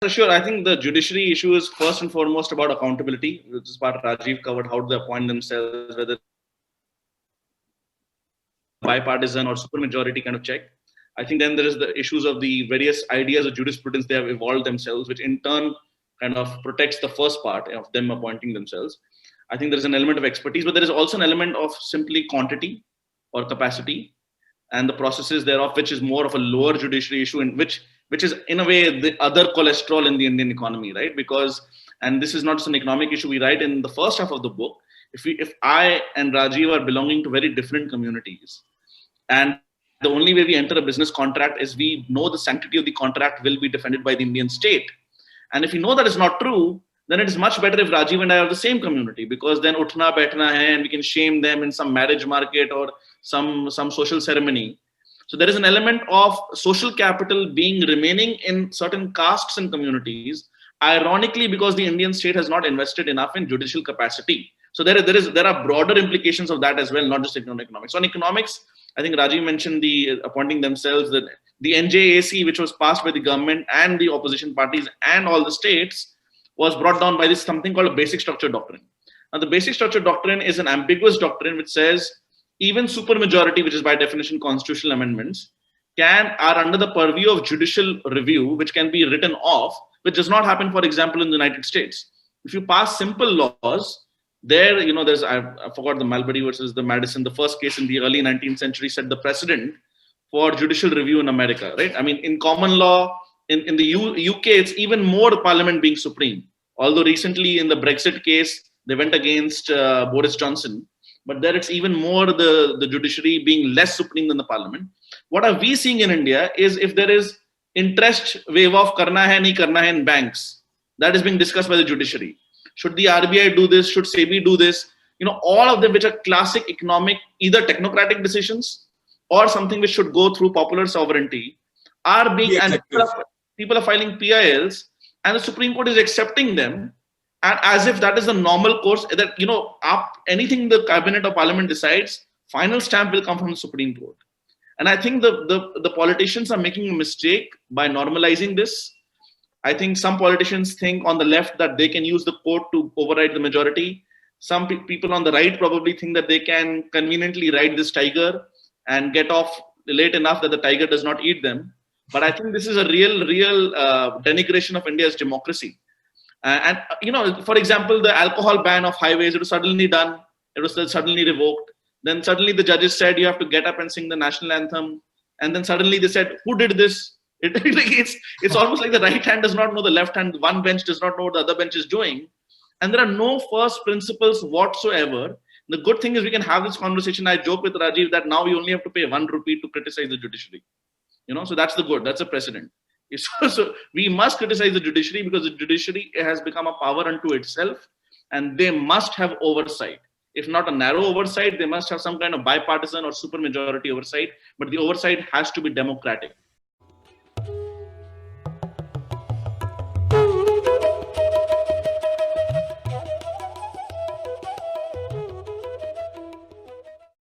sure. I think the judiciary issue is first and foremost about accountability, which is part Rajiv covered, how do they appoint themselves, whether bipartisan or supermajority kind of check. I think then there is the issues of the various ideas of jurisprudence they have evolved themselves, which in turn kind of protects the first part of them appointing themselves. I think there is an element of expertise, but there is also an element of simply quantity or capacity and the processes thereof, which is more of a lower judiciary issue, in which is in a way the other cholesterol in the Indian economy, right? Because, and this is not just an economic issue, we write in the first half of the book, if I and Rajiv are belonging to very different communities, and the only way we enter a business contract is we know the sanctity of the contract will be defended by the Indian state. And if we know that is not true, then it is much better if Rajiv and I are the same community, because then utna baithna hai and we can shame them in some marriage market or some social ceremony. So there is an element of social capital remaining in certain castes and communities, ironically, because the Indian state has not invested enough in judicial capacity. So there are broader implications of that as well, not just economics. So on economics, I think Rajiv mentioned the appointing themselves, that the NJAC, which was passed by the government and the opposition parties and all the states, was brought down by this something called a basic structure doctrine. Now, the basic structure doctrine is an ambiguous doctrine which says even supermajority, which is by definition constitutional amendments, are under the purview of judicial review, which can be written off, which does not happen, for example, in the United States. If you pass simple laws, there, there's, I forgot the Marbury versus the Madison, the first case in the early 19th century set the precedent for judicial review in America, right? I mean, in common law, in the UK, it's even more parliament being supreme. Although recently in the Brexit case, they went against Boris Johnson, but there it's even more the judiciary being less supreme than the parliament. What are we seeing in India is if there is interest waive off karna hai, nahi karna hai in banks, that is being discussed by the judiciary. Should the RBI do this? Should SEBI do this? All of them, which are classic economic, either technocratic decisions or something which should go through popular sovereignty, are being, and people are filing PILs, and the Supreme Court is accepting them, and as if that is the normal course, that, anything the cabinet or parliament decides, final stamp will come from the Supreme Court. And I think the politicians are making a mistake by normalizing this. I think some politicians think on the left that they can use the court to override the majority. Some people on the right probably think that they can conveniently ride this tiger and get off late enough that the tiger does not eat them. But I think this is a real denigration of India's democracy. For example, the alcohol ban of highways, it was suddenly done. It was suddenly revoked. Then suddenly the judges said you have to get up and sing the national anthem. And then suddenly they said, who did this? It's almost like the right hand does not know the left hand. One bench does not know what the other bench is doing. And there are no first principles whatsoever. The good thing is we can have this conversation. I joke with Rajiv that now we only have to pay 1 rupee to criticize the judiciary. So that's the good. That's a precedent. So we must criticize the judiciary because the judiciary has become a power unto itself, and they must have oversight. If not a narrow oversight, they must have some kind of bipartisan or supermajority oversight, but the oversight has to be democratic.